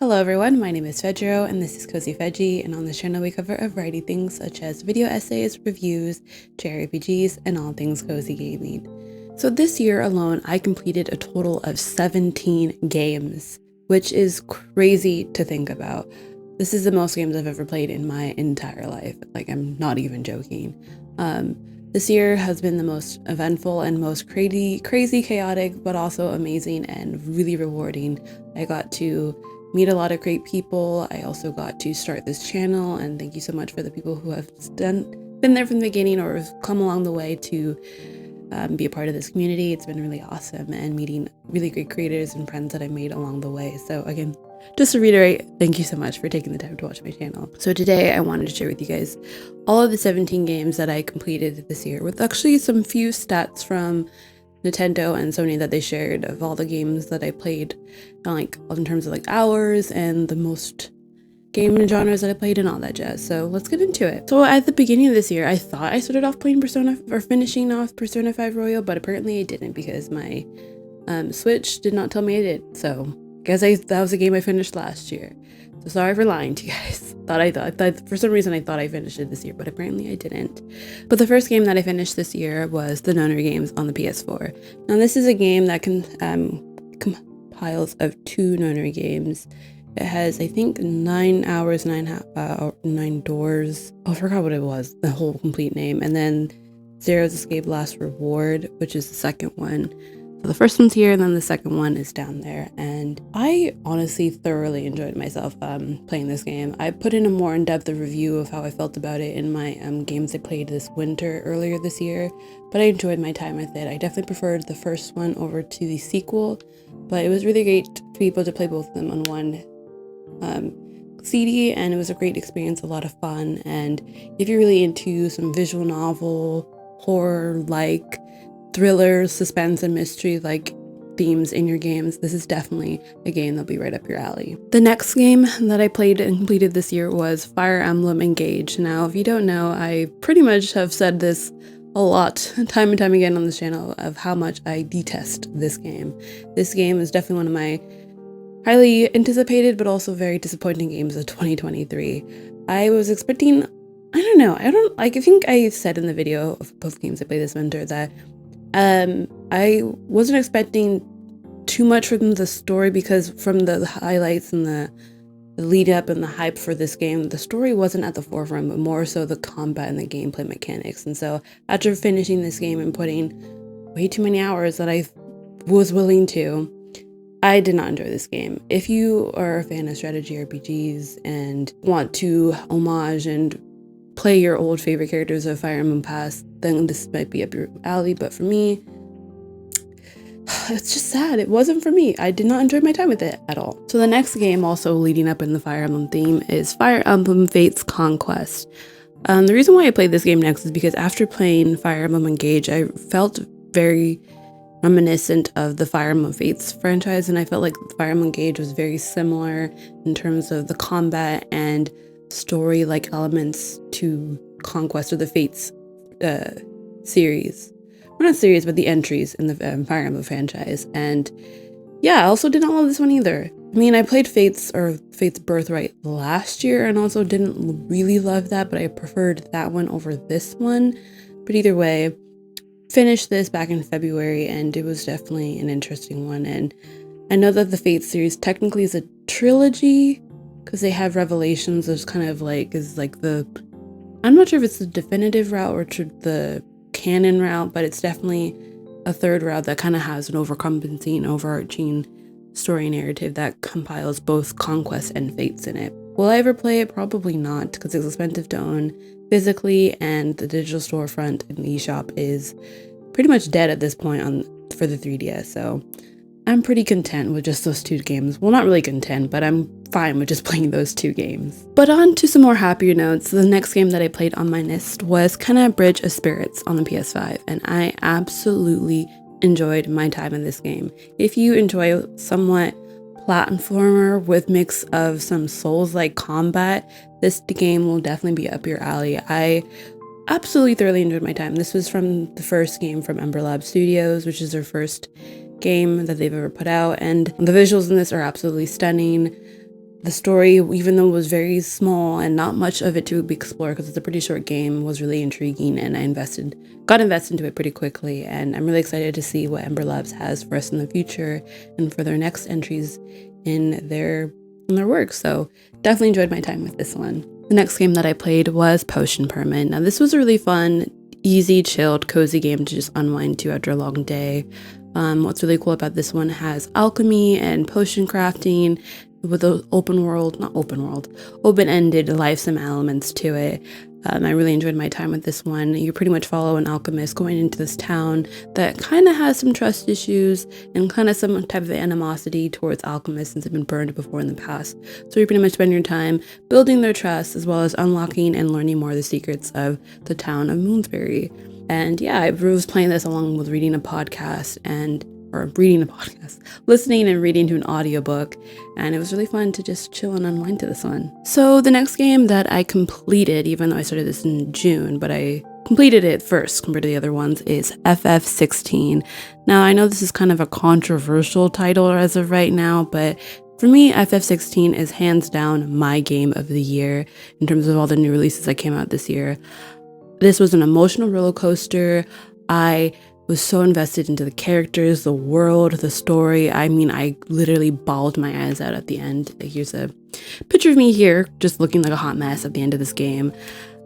Hello everyone, my name is Fedro and this is cozyfeji, and on this channel we cover a variety of things such as video essays, reviews, JRPGs, and all things cozy gaming. So this year alone I completed a total of 17 games, which is crazy to think about. This is the most games I've ever played in my entire life, like I'm not even joking. This year has been the most eventful and most crazy, chaotic, but also amazing and really rewarding. I got to meet a lot of great people. I also got to start this channel, and thank you so much for the people who have been there from the beginning or have come along the way to be a part of this community. It's been really awesome, and meeting really great creators and friends that I made along the way. So again, just to reiterate, thank you so much for taking the time to watch my channel. So today I wanted to share with you guys all of the 17 games that I completed this year, with actually some few stats from Nintendo and Sony that they shared of all the games that I played, like in terms of like hours and the most game genres that I played and all that jazz. So let's get into it. So at the beginning of this year, I thought I started off playing finishing off Persona 5 Royal, but apparently I didn't because my Switch did not tell me I did. So I guess that was a game I finished last year. So sorry for lying to you guys. I thought for some reason I thought I finished it this year, but apparently I didn't. But the first game that I finished this year was the Nonary games on the PS4. Now this is a game that compiles of 2 Nonary games. It has, I think, 9 hours, 9 doors. Oh, I forgot what it was, the whole complete name. And then Zero's Escape Last Reward, which is the second one. So the first one's here, and then the second one is down there. And I honestly thoroughly enjoyed myself playing this game. I put in a more in-depth review of how I felt about it in my games I played this winter earlier this year, but I enjoyed my time with it. I definitely preferred the first one over to the sequel, but it was really great to be able to play both of them on one CD, and it was a great experience, a lot of fun. And if you're really into some visual novel, horror-like, thriller, suspense, and mystery like themes in your games, this is definitely a game that'll be right up your alley. The next game that I played and completed this year was Fire Emblem Engage. Now, if you don't know, I pretty much have said this a lot, time and time again on this channel, of how much I detest this game. This game is definitely one of my highly anticipated but also very disappointing games of 2023. I was expecting, I think I said in the video of both games I played this winter that I wasn't expecting too much from the story, because from the highlights and the lead up and the hype for this game, the story wasn't at the forefront, but more so the combat and the gameplay mechanics. And so after finishing this game and putting way too many hours that I was willing to, I did not enjoy this game. If you are a fan of strategy RPGs and want to homage and play your old favorite characters of Fire Emblem past, then this might be up your alley. But for me, it's just sad. It wasn't for me. I did not enjoy my time with it at all. So the next game, also leading up in the Fire Emblem theme, is Fire Emblem Fates Conquest. The reason why I played this game next is because after playing Fire Emblem Engage, I felt very reminiscent of the Fire Emblem Fates franchise, and I felt like Fire Emblem Engage was very similar in terms of the combat and story-like elements to Conquest, or the Fates series. Well, not series, but the entries in the Fire Emblem franchise. And yeah, I also did not love this one either. I mean, I played Fates Birthright last year and also didn't really love that, but I preferred that one over this one. But either way, finished this back in February, and it was definitely an interesting one. And I know that the Fates series technically is a trilogy, because they have Revelations, there's kind of like, I'm not sure if it's the definitive route or the canon route, but it's definitely a third route that kind of has an overarching story narrative that compiles both Conquest and Fates in it. Will I ever play it? Probably not, because it's expensive to own physically, and the digital storefront in the eShop is pretty much dead at this point for the 3DS, so I'm pretty content with just those 2 games. Well, not really content, but I'm fine with just playing those 2 games. But on to some more happier notes, the next game that I played on my list was Kena Bridge of Spirits on the PS5, and I absolutely enjoyed my time in this game. If you enjoy somewhat platformer with mix of some Souls-like combat, this game will definitely be up your alley. I absolutely thoroughly enjoyed my time. This was from the first game from Ember Lab Studios, which is their first game that they've ever put out, and the visuals in this are absolutely stunning. The story, even though it was very small and not much of it to explore because it's a pretty short game, was really intriguing, and I got invested into it pretty quickly. And I'm really excited to see what Ember Labs has for us in the future and for their next entries in their work. So definitely enjoyed my time with this one. The next game that I played was Potion Permit. Now this was a really fun, easy, chilled, cozy game to just unwind to after a long day. What's really cool about this one has alchemy and potion crafting with those open-ended life sim elements to it. I really enjoyed my time with this one. You pretty much follow an alchemist going into this town that kind of has some trust issues and kind of some type of animosity towards alchemists since they've been burned before in the past. So you pretty much spend your time building their trust as well as unlocking and learning more of the secrets of the town of Moonsbury. And yeah, I was playing this along with listening and reading to an audiobook, and it was really fun to just chill and unwind to this one. So the next game that I completed, even though I started this in June, but I completed it first compared to the other ones, is FF16. Now I know this is kind of a controversial title as of right now, but for me, FF16 is hands down my game of the year in terms of all the new releases that came out this year. This was an emotional roller coaster. I was so invested into the characters, the world, the story. I mean, I literally bawled my eyes out at the end. Here's a picture of me here, just looking like a hot mess at the end of this game.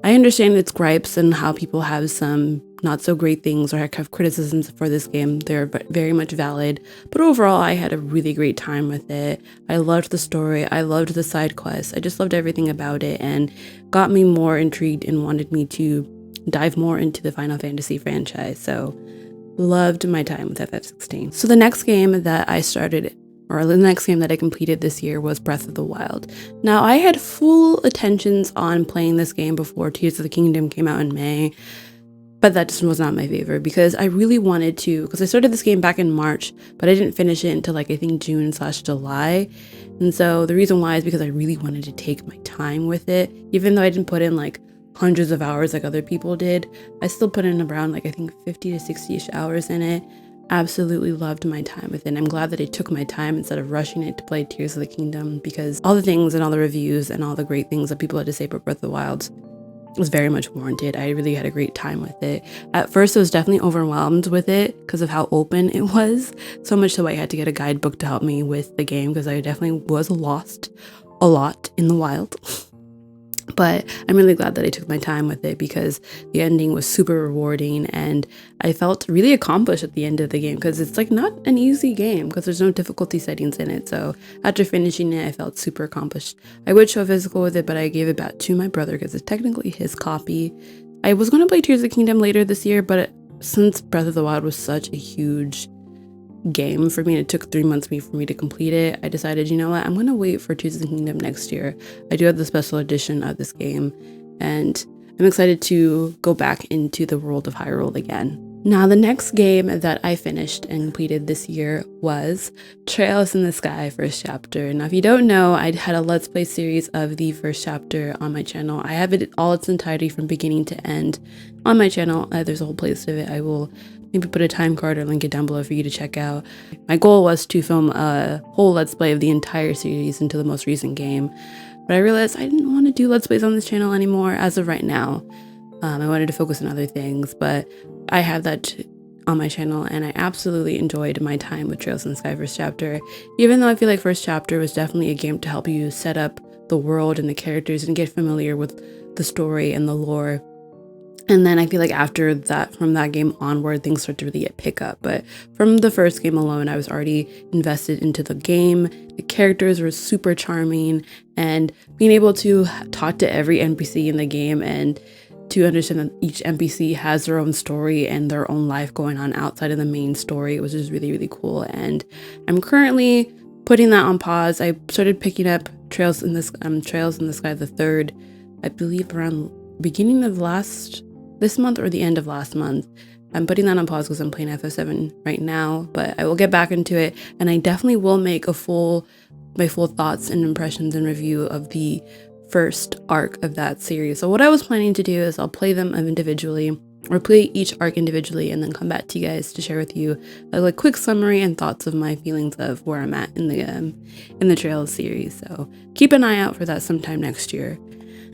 I understand its gripes and how people have some not so great things or have criticisms for this game. They're very much valid, but overall I had a really great time with it. I loved the story, I loved the side quests, I just loved everything about it, and got me more intrigued and wanted me to dive more into the Final Fantasy franchise. So loved my time with FF16. So the next game that I completed this year was Breath of the Wild. Now I had full intentions on playing this game before Tears of the Kingdom came out in May, but that just was not my favor because I really wanted to, because I started this game back in March, but I didn't finish it until I think June/July. And so the reason why is because I really wanted to take my time with it, even though I didn't put in hundreds of hours like other people did. I still put in around 50 to 60-ish hours in it. Absolutely loved my time with it. I'm glad that I took my time instead of rushing it to play Tears of the Kingdom, because all the things and all the reviews and all the great things that people had to say about Breath of the Wild was very much warranted. I really had a great time with it. At first I was definitely overwhelmed with it because of how open it was, so much so I had to get a guidebook to help me with the game because I definitely was lost a lot in the wild. But I'm really glad that I took my time with it because the ending was super rewarding and I felt really accomplished at the end of the game, because it's not an easy game because there's no difficulty settings in it. So after finishing it, I felt super accomplished. I would show physical with it, but I gave it back to my brother because it's technically his copy. I was going to play Tears of the Kingdom later this year, but since Breath of the Wild was such a huge game for me, and it took 3 months for me to complete it, I decided, you know what, I'm gonna wait for Tears of the Kingdom next year. I do have the special edition of this game, and I'm excited to go back into the world of Hyrule again. Now, the next game that I finished and completed this year was Trails in the Sky First Chapter. Now, if you don't know, I had a Let's Play series of the first chapter on my channel. I have it all its entirety from beginning to end on my channel. There's a whole playlist of it. I will maybe put a time card or link it down below for you to check out. My goal was to film a whole Let's Play of the entire series into the most recent game, but I realized I didn't want to do Let's Plays on this channel anymore as of right now. I wanted to focus on other things, but I have that on my channel, and I absolutely enjoyed my time with Trails in the Sky First Chapter, even though I feel like First Chapter was definitely a game to help you set up the world and the characters and get familiar with the story and the lore. And then I feel like after that, from that game onward, things start to really pick up. But from the first game alone, I was already invested into the game. The characters were super charming, and being able to talk to every NPC in the game and to understand that each NPC has their own story and their own life going on outside of the main story, it was just really, really cool. And I'm currently putting that on pause. I started picking up Trails in the Sky the Third, I believe around beginning of this month or the end of last month. I'm putting that on pause because I'm playing FF7 right now, but I will get back into it, and I definitely will make my full thoughts and impressions and review of the first arc of that series. So what I was planning to do is I'll play them individually or play each arc individually and then come back to you guys to share with you a like quick summary and thoughts of my feelings of where I'm at in the Trails series. So keep an eye out for that sometime next year.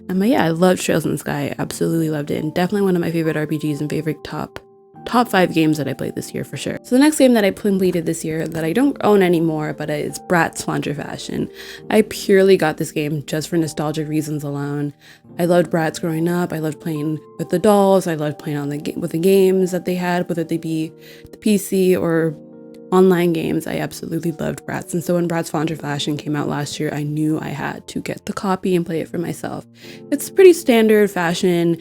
But yeah, I loved Trails in the Sky. I absolutely loved it, and definitely one of my favorite RPGs and favorite top 5 games that I played this year for sure. So the next game that I completed this year that I don't own anymore, but it's Bratz Launcher Fashion. I purely got this game just for nostalgic reasons alone. I loved Bratz growing up. I loved playing with the dolls. I loved playing on with the games that they had, whether they be the PC or online games. I absolutely loved Bratz, and so when Bratz Launcher Fashion came out last year, I knew I had to get the copy and play it for myself. It's pretty standard fashion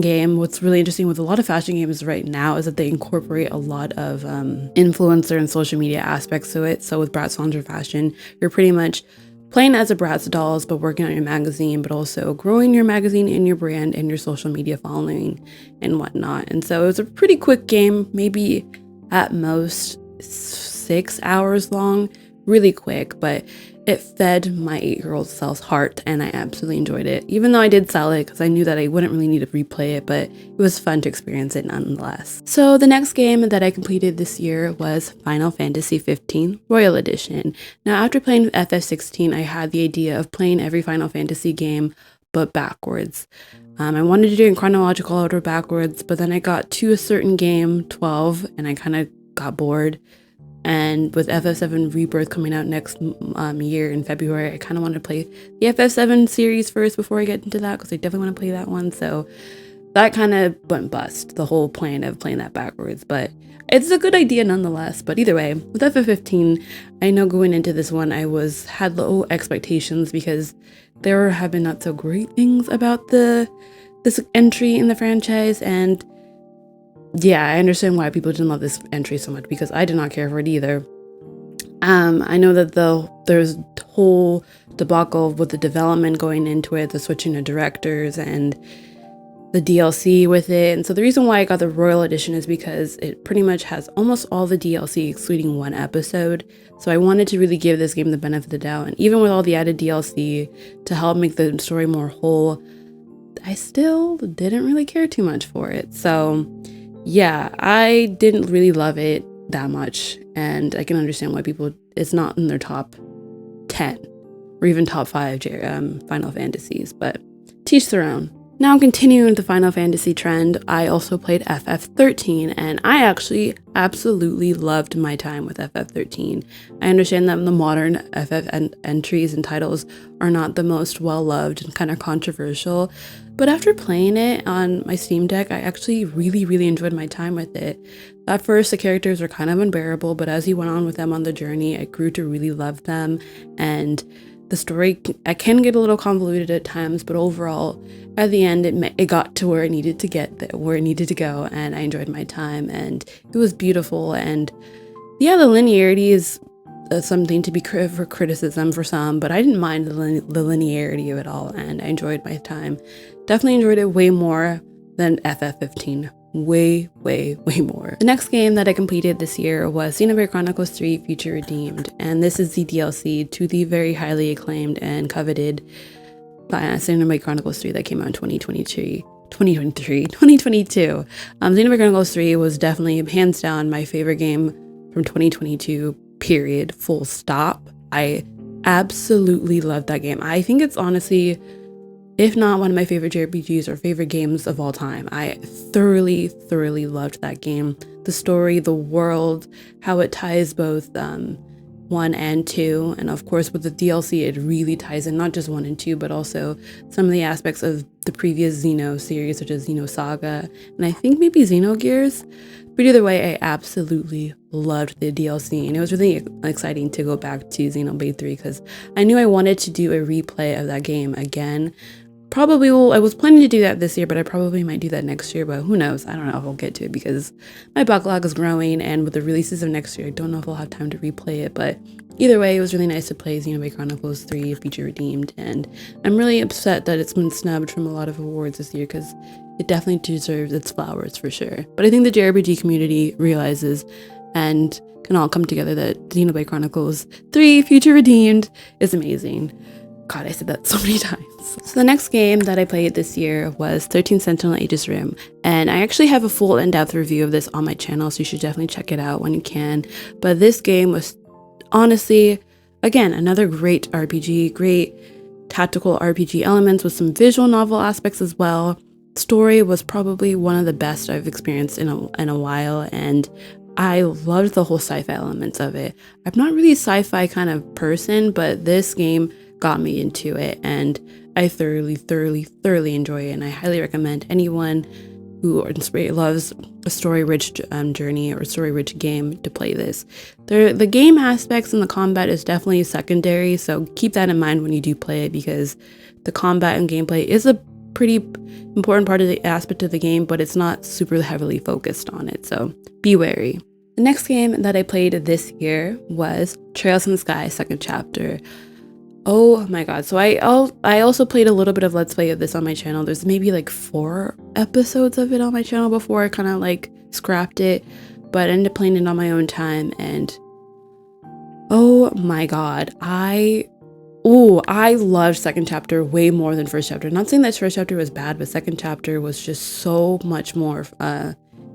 game. What's really interesting with a lot of fashion games right now is that they incorporate a lot of influencer and social media aspects to it. So with Bratz Launcher Fashion, you're pretty much playing as a Bratz dolls, but working on your magazine, but also growing your magazine and your brand and your social media following and whatnot. And so it was a pretty quick game, maybe at most 6 hours long, really quick, but it fed my 8-year-old self's heart, and I absolutely enjoyed it, even though I did sell it because I knew that I wouldn't really need to replay it, but it was fun to experience it nonetheless. So the next game that I completed this year was Final Fantasy XV Royal Edition. Now, after playing FF16, I had the idea of playing every Final Fantasy game but backwards. I wanted to do it in chronological order backwards, but then I got to a certain game, 12, and I kind of got bored. And with FF7 Rebirth coming out next year in February, I kind of wanted to play the FF7 series first before I get into that, because I definitely want to play that one. So that kind of went bust, the whole plan of playing that backwards. But it's a good idea nonetheless. But either way, with FF15, I know going into this one, I had low expectations because there have been not so great things about this entry in the franchise. And yeah, I understand why people didn't love this entry so much, because I did not care for it either. I know that there's a whole debacle with the development going into it, the switching of directors and the DLC with it. And so the reason why I got the Royal Edition is because it pretty much has almost all the DLC excluding one episode. So I wanted to really give this game the benefit of the doubt. And even with all the added DLC to help make the story more whole, I still didn't really care too much for it. So yeah, I didn't really love it that much, and I can understand why it's not in their top 10 or even top 5 Final Fantasies, but teach their own. Now, continuing the Final Fantasy trend, I also played FF13, and I actually absolutely loved my time with FF13. I understand that the modern FF entries and titles are not the most well-loved and kind of controversial, but after playing it on my Steam Deck, I actually really, really enjoyed my time with it. At first, the characters were kind of unbearable, but as you went on with them on the journey, I grew to really love them, and the story, I can get a little convoluted at times, but overall, at the end, it got to where it needed to go, and I enjoyed my time, and it was beautiful. And yeah, the linearity is something to be for criticism for some, but I didn't mind the linearity of it all, and I enjoyed my time. Definitely enjoyed it way more than FF15. Way more. The next game that I completed this year was Xenoblade Chronicles 3 Future Redeemed, and this is the DLC to the very highly acclaimed and coveted Xenoblade Chronicles 3 that came out in 2022. Xenoblade Chronicles 3 was definitely hands down my favorite game from 2022, period, full stop. I absolutely loved that game. I think it's honestly, if not one of my favorite JRPGs or favorite games of all time. I thoroughly loved that game. The story, the world, how it ties both 1 and 2, and of course with the DLC it really ties in not just 1 and 2, but also some of the aspects of the previous Xeno series, such as Xeno Saga, and I think maybe Xenogears. But either way, I absolutely loved the DLC, and it was really exciting to go back to Xenoblade 3 because I knew I wanted to do a replay of that game again. I was planning to do that this year, but I probably might do that next year, but who knows? I don't know if I'll get to it because my backlog is growing, and with the releases of next year, I don't know if I'll have time to replay it, but either way, it was really nice to play Xenoblade Chronicles 3 Future Redeemed, and I'm really upset that it's been snubbed from a lot of awards this year because it definitely deserves its flowers for sure. But I think the JRPG community realizes and can all come together that Xenoblade Chronicles 3 Future Redeemed is amazing. God, I said that so many times. So the next game that I played this year was 13 Sentinel Abyss, and I actually have a full in-depth review of this on my channel, so you should definitely check it out when you can. But this game was honestly, again, another great RPG, great tactical RPG elements with some visual novel aspects as well. Story was probably one of the best I've experienced in a while, and I loved the whole sci-fi elements of it. I'm not really a sci-fi kind of person, but this game got me into it, and I thoroughly enjoy it, and I highly recommend anyone who loves a story-rich journey or a story-rich game to play this. The game aspects and the combat is definitely secondary, so keep that in mind when you do play it, because the combat and gameplay is a pretty important part of the aspect of the game, but it's not super heavily focused on it, so be wary. The next game that I played this year was Trails in the Sky second chapter. Oh my god, so I also played a little bit of Let's Play of this on my channel. There's maybe like 4 episodes of it on my channel before I kind of like scrapped it, but I ended up playing it on my own time, and oh my god, I loved second chapter way more than first chapter. Not saying that first chapter was bad, but second chapter was just so much more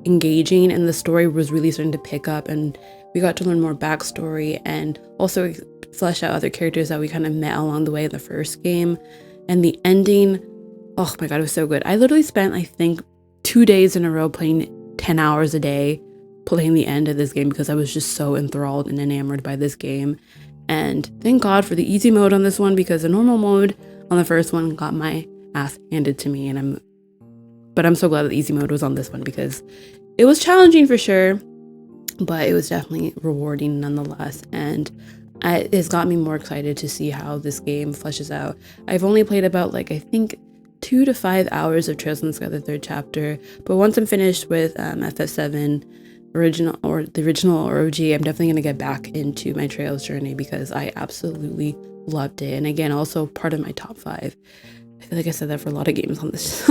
engaging, and the story was really starting to pick up, and we got to learn more backstory and also flesh out other characters that we kind of met along the way in the first game. And the ending, oh my god, it was so good. I literally spent, I think, 2 days in a row playing 10 hours a day playing the end of this game because I was just so enthralled and enamored by this game. And thank god for the easy mode on this one, because the normal mode on the first one got my ass handed to me, and I'm so glad that the easy mode was on this one, because it was challenging for sure, but it was definitely rewarding nonetheless, and it has got me more excited to see how this game fleshes out. I've only played about I think 2 to 5 hours of Trails in the Sky, the third chapter, but once I'm finished with FF7 original or OG, I'm definitely going to get back into my Trails journey because I absolutely loved it. And again, also part of my top 5. I feel like I said that for a lot of games on this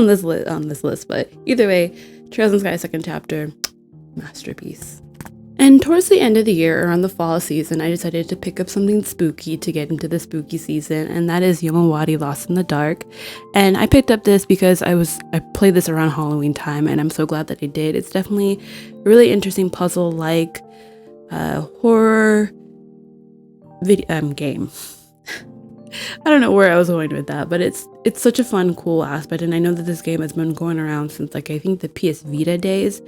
list, but either way, Trails in the Sky second chapter, masterpiece. And towards the end of the year, around the fall season, I decided to pick up something spooky to get into the spooky season, and that is Yuma Lost in the Dark. And I picked up this because I played this around Halloween time, and I'm so glad that I did. It's definitely a really interesting puzzle-like horror game. I don't know where I was going with that, but it's such a fun, cool aspect, and I know that this game has been going around since I think the PS Vita days.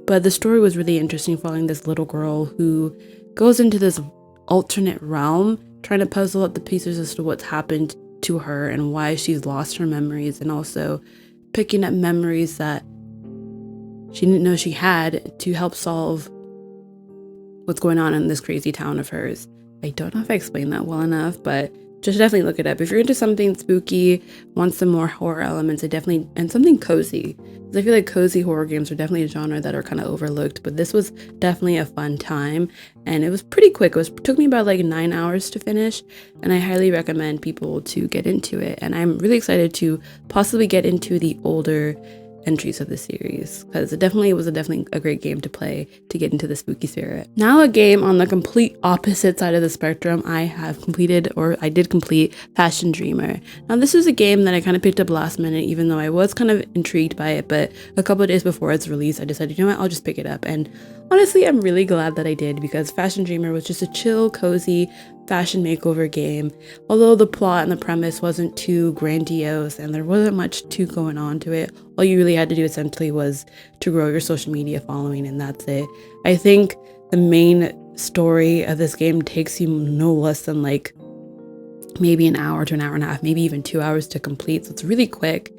But the story was really interesting, following this little girl who goes into this alternate realm, trying to puzzle up the pieces as to what's happened to her and why she's lost her memories, and also picking up memories that she didn't know she had to help solve what's going on in this crazy town of hers. I don't know if I explained that well enough, but just definitely look it up. If you're into something spooky, want some more horror elements, and something cozy. Because I feel like cozy horror games are definitely a genre that are kind of overlooked, but this was definitely a fun time, and it was pretty quick. It took me about 9 hours to finish, and I highly recommend people to get into it. And I'm really excited to possibly get into the older entries of the series, because it was definitely a great game to play to get into the spooky spirit. Now a game on the complete opposite side of the spectrum, I did complete Fashion Dreamer. Now this is a game that I kind of picked up last minute, even though I was kind of intrigued by it, but a couple of days before its release I decided, you know what, I'll just pick it up. And honestly, I'm really glad that I did, because Fashion Dreamer was just a chill, cozy fashion makeover game. Although the plot and the premise wasn't too grandiose and there wasn't much too going on to it, all you really had to do essentially was to grow your social media following, and that's it. I think the main story of this game takes you no less than maybe an hour to an hour and a half, maybe even 2 hours to complete, so it's really quick.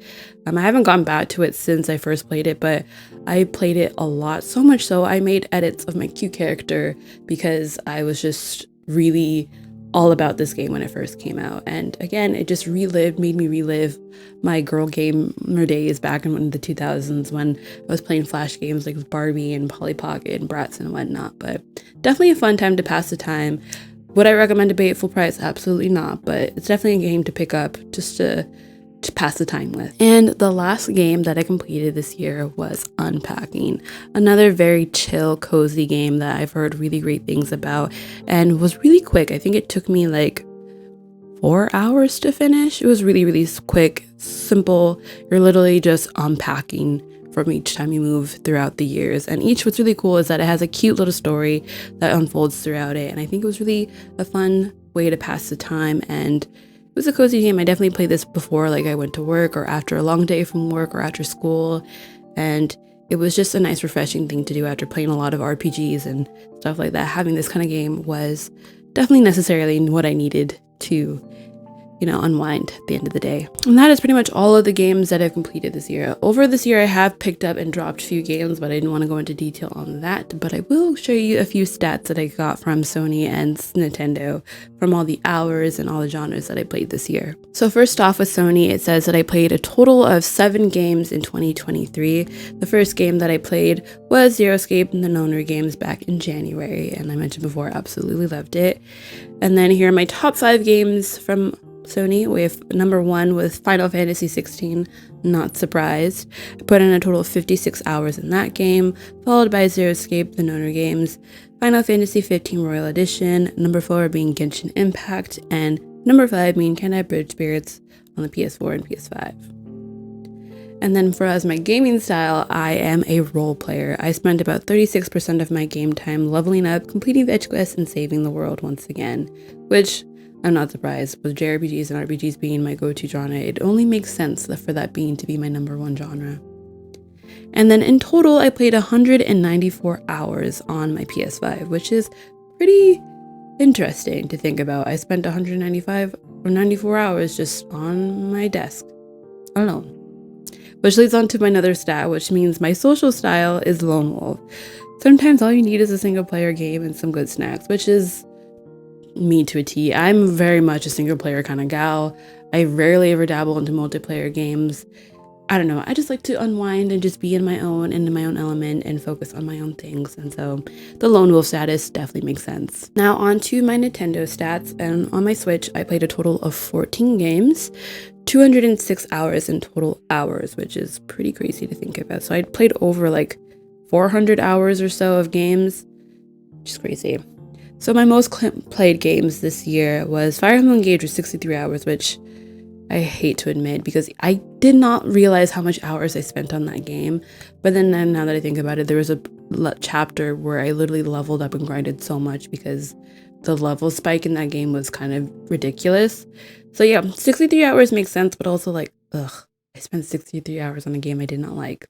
I haven't gone back to it since I first played it, but I played it a lot, so much so I made edits of my cute character because I was just really all about this game when it first came out. And again, it just made me relive my girl gamer days back in the 2000s when I was playing flash games like Barbie and Polly Pocket and Bratz and whatnot. But definitely a fun time to pass the time. Would I recommend to pay it full price? Absolutely not, but it's definitely a game to pick up just to pass the time with. And the last game that I completed this year was Unpacking, another very chill, cozy game that I've heard really great things about and was really quick. I think it took me 4 hours to finish. It was really, really quick, simple. You're literally just unpacking from each time you move throughout the years. And what's really cool is that it has a cute little story that unfolds throughout it. And I think it was really a fun way to pass the time. And it was a cozy game. I definitely played this before, like I went to work or after a long day from work or after school. And it was just a nice, refreshing thing to do after playing a lot of RPGs and stuff like that. Having this kind of game was definitely necessarily what I needed to, unwind at the end of the day. And that is pretty much all of the games that I've completed this year. Over this year, I have picked up and dropped a few games, but I didn't want to go into detail on that. But I will show you a few stats that I got from Sony and Nintendo from all the hours and all the genres that I played this year. So first off with Sony, it says that I played a total of 7 games in 2023. The first game that I played was Zero Escape and the Loner games back in January. And I mentioned before, I absolutely loved it. And then here are my top 5 games from Sony, with number 1 with Final Fantasy XVI, not surprised. I put in a total of 56 hours in that game, followed by Zero Escape, the Loner games, Final Fantasy XV Royal Edition, number 4 being Genshin Impact, and number 5 being Can I Bridge Spirits on the PS4 and PS5. And then as my gaming style, I am a role player. I spent about 36% of my game time leveling up, completing the edge quests, and saving the world once again, which I'm not surprised. With JRPGs and RPGs being my go-to genre, it only makes sense for that being to be my number 1 genre. And then in total, I played 194 hours on my PS5, which is pretty interesting to think about. I spent 195 or 94 hours just on my desk alone. Which leads on to my another stat, which means my social style is lone wolf. Sometimes all you need is a single player game and some good snacks, which is me to a T. I'm very much a single player kind of gal. I rarely ever dabble into multiplayer games. I don't know. I just like to unwind and just be in my own element and focus on my own things. And so the lone wolf status definitely makes sense. Now on to my Nintendo stats. And on my Switch, I played a total of 14 games, 206 hours in total hours, which is pretty crazy to think about. So I played over like 400 hours or so of games, which is crazy. So my most played games this year was Fire Emblem Engage with 63 hours, which I hate to admit because I did not realize how much hours I spent on that game. But then now that I think about it, there was a chapter where I literally leveled up and grinded so much because the level spike in that game was kind of ridiculous. So yeah, 63 hours makes sense, but also like, I spent 63 hours on a game I did not like.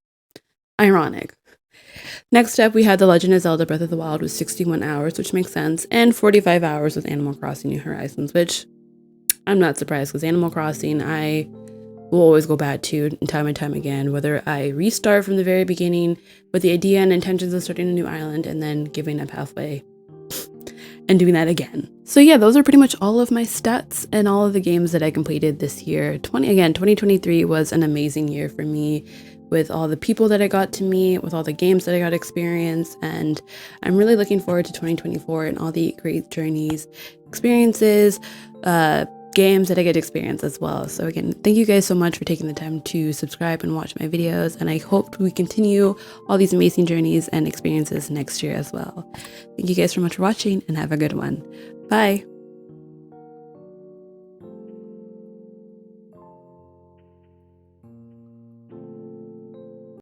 Ironic. Next up, we had The Legend of Zelda Breath of the Wild with 61 hours, which makes sense, and 45 hours with Animal Crossing New Horizons, which I'm not surprised because Animal Crossing, I will always go back to time and time again, whether I restart from the very beginning with the idea and intentions of starting a new island and then giving up halfway and doing that again. So yeah, those are pretty much all of my stats and all of the games that I completed this year. 2023 was an amazing year for me, with all the people that I got to meet, with all the games that I got to experience, and I'm really looking forward to 2024 and all the great journeys, experiences, games that I get to experience as well. So again, thank you guys so much for taking the time to subscribe and watch my videos, and I hope we continue all these amazing journeys and experiences next year as well. Thank you guys so much for watching, and have a good one. Bye!